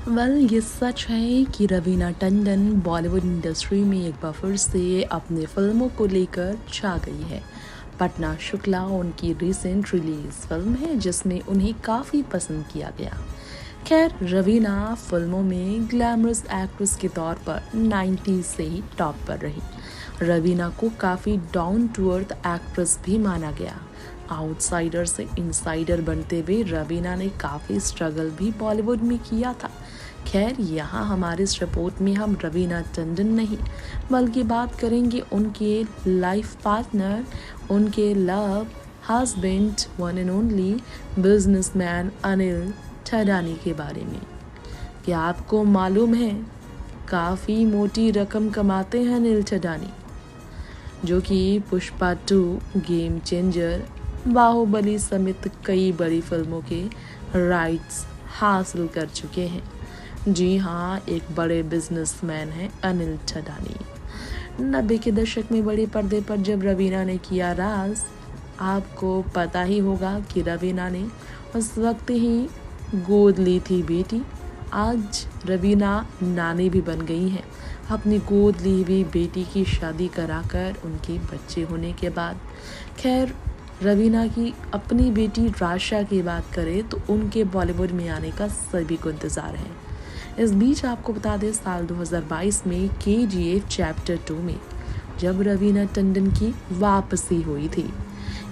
ये सच है कि रवीना टंडन बॉलीवुड इंडस्ट्री में एक बार फिर से अपनी फिल्मों को लेकर छा गई है। पटना शुक्ला उनकी रिसेंट रिलीज फिल्म है जिसमें उन्हें काफ़ी पसंद किया गया। खैर, रवीना फिल्मों में ग्लैमरस एक्ट्रेस के तौर पर 90s से ही टॉप पर रही। रवीना को काफ़ी डाउन टू अर्थ एक्ट्रेस भी माना गया। आउटसाइडर से इनसाइडर बनते हुए रवीना ने काफ़ी स्ट्रगल भी बॉलीवुड में किया था। खैर, यहाँ हमारे इस रिपोर्ट में हम रवीना टंडन नहीं बल्कि बात करेंगे उनके लाइफ पार्टनर, उनके love husband, one and only businessman Anil Thadani के बारे में। क्या आपको मालूम है काफ़ी मोटी रकम कमाते हैं अनिल ठडानी, जो कि पुष्पा 2, गेम चेंजर, बाहुबली समेत कई बड़ी फिल्मों के राइट्स हासिल कर चुके हैं। जी हाँ, एक बड़े बिजनेसमैन हैं अनिल ठडानी। 90 के दशक में बड़े पर्दे पर जब रवीना ने किया राज, आपको पता ही होगा कि रवीना ने उस वक्त ही गोद ली थी बेटी। आज रवीना नानी भी बन गई हैं। अपनी गोद ली हुई बेटी की शादी कराकर उनके बच्चे होने के बाद। खैर, रवीना की अपनी बेटी राशा की बात करें तो उनके बॉलीवुड में आने का सभी को इंतज़ार है। इस बीच आपको बता दें, साल 2022 में KGF चैप्टर 2 में जब रवीना टंडन की वापसी हुई थी।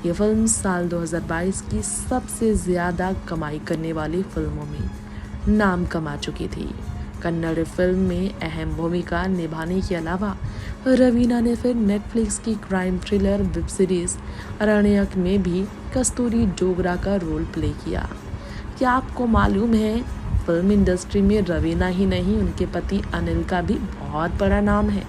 ये फिल्म साल 2022 की सबसे ज़्यादा कमाई करने वाली फिल्मों में नाम कमा चुकी थी। कन्नड़ फिल्म में अहम भूमिका निभाने के अलावा रवीना ने फिर नेटफ्लिक्स की crime thriller web series Aranyak में भी कस्तूरी डोगरा का रोल प्ले किया। क्या आपको मालूम है, फिल्म इंडस्ट्री में रवीना ही नहीं, उनके पति अनिल का भी बहुत बड़ा नाम है।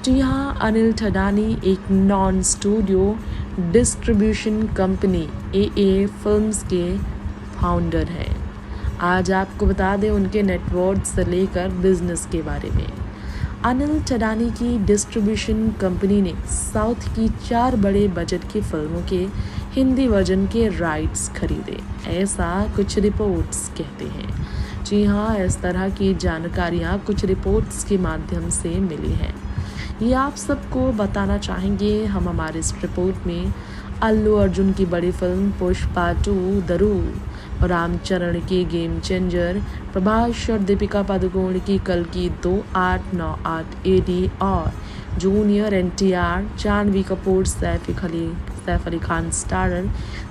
जी हाँ, अनिल ठडानी एक non studio distribution company AA films के फाउंडर हैं। आज आपको बता दें उनके नेटवर्क से लेकर बिजनेस के बारे में। अनिल ठडानी की डिस्ट्रीब्यूशन कंपनी ने साउथ की 4 बड़े बजट की फिल्मों के हिंदी वर्जन के राइट्स खरीदे, ऐसा कुछ रिपोर्ट्स कहते हैं। जी हाँ, इस तरह की जानकारियाँ कुछ रिपोर्ट्स के माध्यम से मिली हैं। ये आप सबको बताना चाहेंगे हम हमारे इस रिपोर्ट में। अल्लू अर्जुन की बड़ी फिल्म पुष्पा 2, दरूल, रामचरण की गेम चेंजर, प्रभास और दीपिका पादुकोण की कल की 2898 AD और junior NTR, Janhvi Kapoor, Saif Ali Khan starrer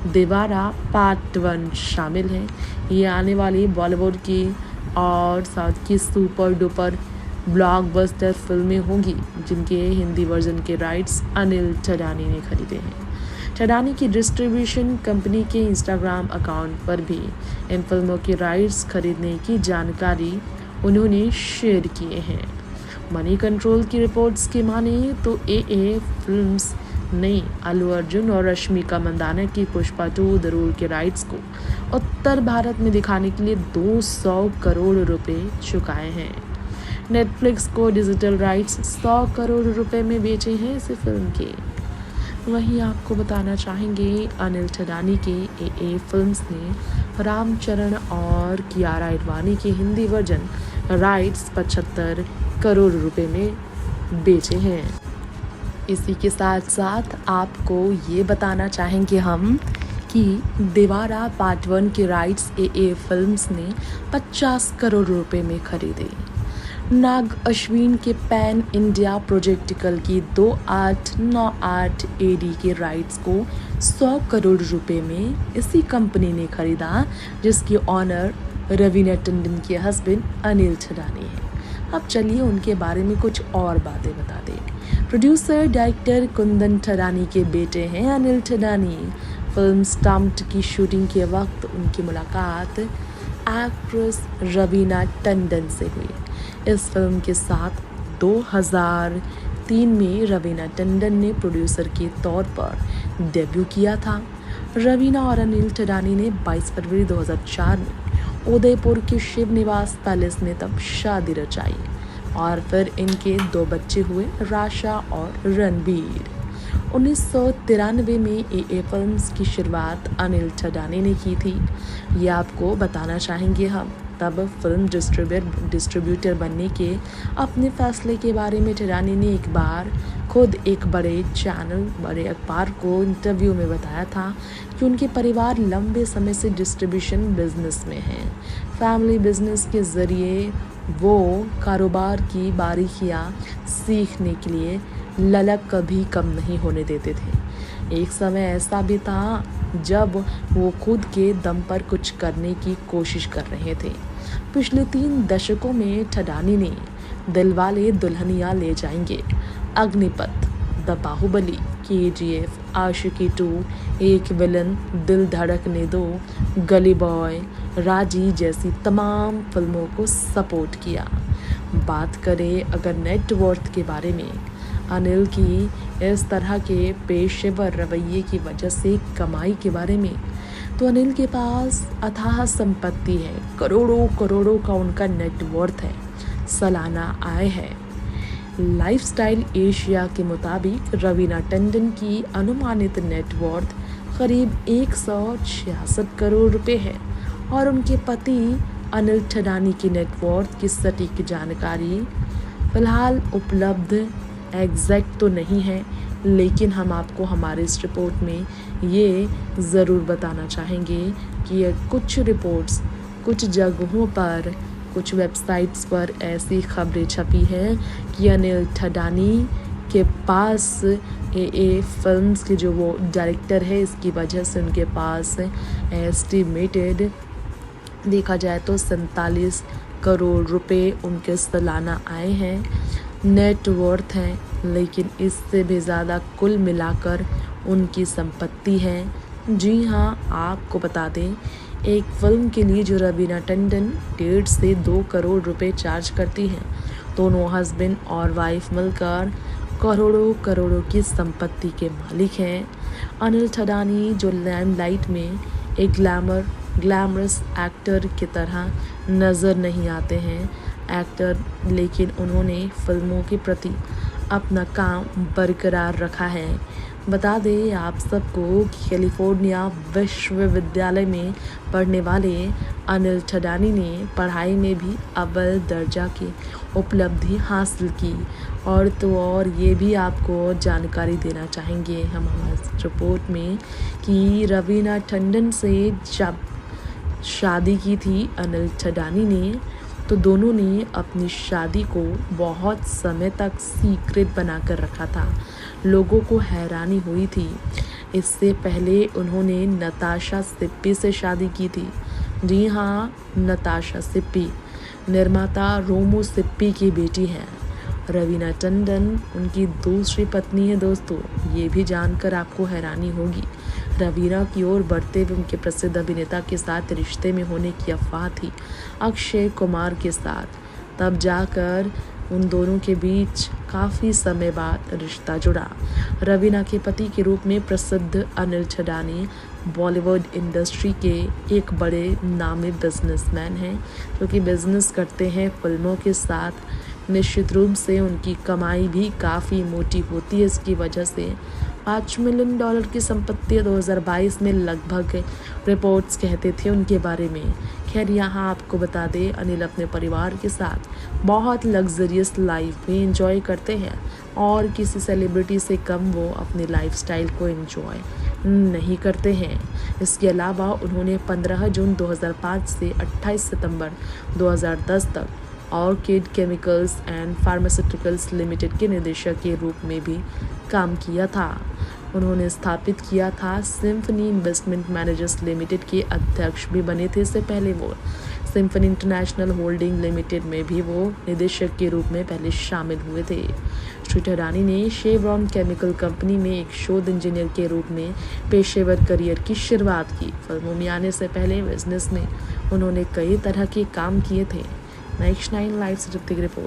Devara part 1 शामिल हैं। ये आने वाली बॉलीवुड की और साउथ की सुपर डुपर ब्लॉकबस्टर फिल्में होंगी जिनके हिंदी वर्जन के राइट्स अनिल ठडानी ने खरीदे हैं। ठडानी की डिस्ट्रीब्यूशन कंपनी के इंस्टाग्राम अकाउंट पर भी इन फिल्मों के राइट्स खरीदने की जानकारी उन्होंने शेयर किए हैं। मनी कंट्रोल की रिपोर्ट्स की माने तो AA फिल्म्स ने अल्लू अर्जुन और रश्मिका मंदाना की पुष्पा 2 दरूल के राइट्स को उत्तर भारत में दिखाने के लिए 200 करोड़ रुपए चुकाए हैं। नेटफ्लिक्स को डिजिटल राइट्स 100 करोड़ रुपए में बेचे हैं इस फिल्म के। वहीं आपको बताना चाहेंगे अनिल ठडानी के AA फिल्म्स ने रामचरण और कियारा आडवाणी के हिंदी वर्जन राइट्स 75 करोड़ रुपए में बेचे हैं। इसी के साथ साथ आपको ये बताना चाहेंगे हम कि दीवारा पार्ट 1 के राइट्स AA फिल्म्स ने 50 करोड़ रुपए में खरीदे। नाग अश्विन के पैन इंडिया प्रोजेक्ट कल की 2898 AD के राइट्स को 100 करोड़ रुपए में इसी कंपनी ने खरीदा, जिसकी ऑनर रवीना टंडन के हस्बैंड अनिल ठडानी है। अब चलिए उनके बारे में कुछ और बातें बता दें। प्रोड्यूसर डायरेक्टर कुंदन ठडानी के बेटे हैं अनिल ठडानी। फिल्म स्टम्प्ड की शूटिंग के वक्त उनकी मुलाकात एक्ट्रेस रवीना टंडन से हुई। इस फिल्म के साथ 2003 में रवीना टंडन ने प्रोड्यूसर के तौर पर डेब्यू किया था। रवीना और अनिल ठडानी ने 22 फरवरी 2004 में उदयपुर के शिव निवास पैलेस में तब शादी रचाई और फिर इनके 2 बच्चे हुए, राशा और रणबीर। 1993 में AA फिल्म्स की शुरुआत अनिल ठडानी ने की थी। ये आपको बताना चाहेंगे हम तब फिल्म डिस्ट्रीब्यूटर बनने के अपने फैसले के बारे में ठडानी ने एक बार खुद एक बड़े अखबार को इंटरव्यू में बताया था कि उनके परिवार लंबे समय से डिस्ट्रीब्यूशन बिजनेस में हैं। फैमिली बिजनेस के ज़रिए वो कारोबार की बारीकियां सीखने के लिए ललक कभी कम नहीं होने देते थे। एक समय ऐसा भी था जब वो खुद के दम पर कुछ करने की कोशिश कर रहे थे। पिछले 3 दशकों में ठडानी ने दिलवाले दुल्हनिया ले जाएंगे, अग्निपथ, द बाहुबली, KGF, आशिकी 2, एक विलन, दिल धड़कने दो, गली बॉय, राजी जैसी तमाम फिल्मों को सपोर्ट किया। बात करें अगर नेटवर्थ के बारे में, अनिल की इस तरह के पेशेवर रवैये की वजह से कमाई के बारे में, तो अनिल के पास अथाह संपत्ति है। करोड़ों करोड़ों का उनका नेटवर्थ है, सालाना आय है। लाइफस्टाइल एशिया के मुताबिक रवीना टंडन की अनुमानित नेटवर्थ करीब 166 करोड़ रुपए है और उनके पति अनिल ठडानी की नेटवर्थ की सटीक जानकारी फिलहाल उपलब्ध एग्जैक्ट तो नहीं है, लेकिन हम आपको हमारे इस रिपोर्ट में ये ज़रूर बताना चाहेंगे कि ये कुछ रिपोर्ट्स कुछ जगहों पर, कुछ वेबसाइट्स पर ऐसी खबरें छपी हैं कि अनिल ठडानी के पास फिल्म्स के जो वो डायरेक्टर है, इसकी वजह से उनके पास एस्टिमेटेड देखा जाए तो 47 करोड़ रुपए उनके सालाना आए हैं, नेटवर्थ हैं। लेकिन इससे भी ज़्यादा कुल मिलाकर उनकी संपत्ति है। जी हाँ, आपको बता दें, एक फिल्म के लिए जो रवीना टंडन 1.5 से 2 करोड़ रुपए चार्ज करती हैं, दोनों हस्बैंड और वाइफ मिलकर करोड़ों करोड़ों की संपत्ति के मालिक हैं। अनिल ठडानी जो लाइमलाइट में एक ग्लैमरस एक्टर की तरह नज़र नहीं आते हैं एक्टर, लेकिन उन्होंने फिल्मों के प्रति अपना काम बरकरार रखा है। बता दें आप सबको कि कैलिफोर्निया विश्वविद्यालय में पढ़ने वाले अनिल ठडानी ने पढ़ाई में भी अव्वल दर्जा की उपलब्धि हासिल की। और ये भी आपको जानकारी देना चाहेंगे हम हमारे रिपोर्ट में कि रवीना टंडन से जब शादी की थी अनिल ठडानी ने, तो दोनों ने अपनी शादी को बहुत समय तक सीक्रेट बना कर रखा था। लोगों को हैरानी हुई थी। इससे पहले उन्होंने नताशा सिप्पी से शादी की थी। जी हाँ, नताशा सिप्पी निर्माता रोमो सिप्पी की बेटी हैं। रवीना टंडन उनकी दूसरी पत्नी है। दोस्तों, ये भी जानकर आपको हैरानी होगी, रवीना की ओर बढ़ते हुए उनके प्रसिद्ध अभिनेता के साथ रिश्ते में होने की अफवाह थी, अक्षय कुमार के साथ। तब जाकर उन दोनों के बीच काफ़ी समय बाद रिश्ता जुड़ा। रवीना के पति के रूप में प्रसिद्ध अनिल ठडानी बॉलीवुड इंडस्ट्री के एक बड़े नामी बिजनेसमैन हैं, जो कि बिजनेस करते हैं फिल्मों के साथ। निश्चित रूप से उनकी कमाई भी काफ़ी मोटी होती है। इसकी वजह से $5 मिलियन की संपत्ति 2022 में लगभग रिपोर्ट्स कहते थे उनके बारे में। खैर, यहाँ आपको बता दें, अनिल अपने परिवार के साथ बहुत लग्जरियस लाइफ भी एंजॉय करते हैं और किसी सेलिब्रिटी से कम वो अपने लाइफस्टाइल को एंजॉय नहीं करते हैं। इसके अलावा उन्होंने 15 जून 2005 से 28 सितंबर 2010 तक orchid chemicals and pharmaceuticals limited के निदेशक के रूप में भी काम किया था। उन्होंने स्थापित किया था सिम्फनी इन्वेस्टमेंट मैनेजर्स लिमिटेड के अध्यक्ष भी बने थे। इससे पहले वो सिम्फनी इंटरनेशनल होल्डिंग लिमिटेड में भी वो निदेशक के रूप में पहले शामिल हुए थे। श्री ठडानी ने शेवरॉन केमिकल कंपनी में एक शोध इंजीनियर के रूप में पेशेवर करियर की शुरुआत की। फिल्मों में आने से पहले बिजनेस में उन्होंने कई तरह के काम किए थे। नेक्स्ट 9 लाइव से रिपोर्ट।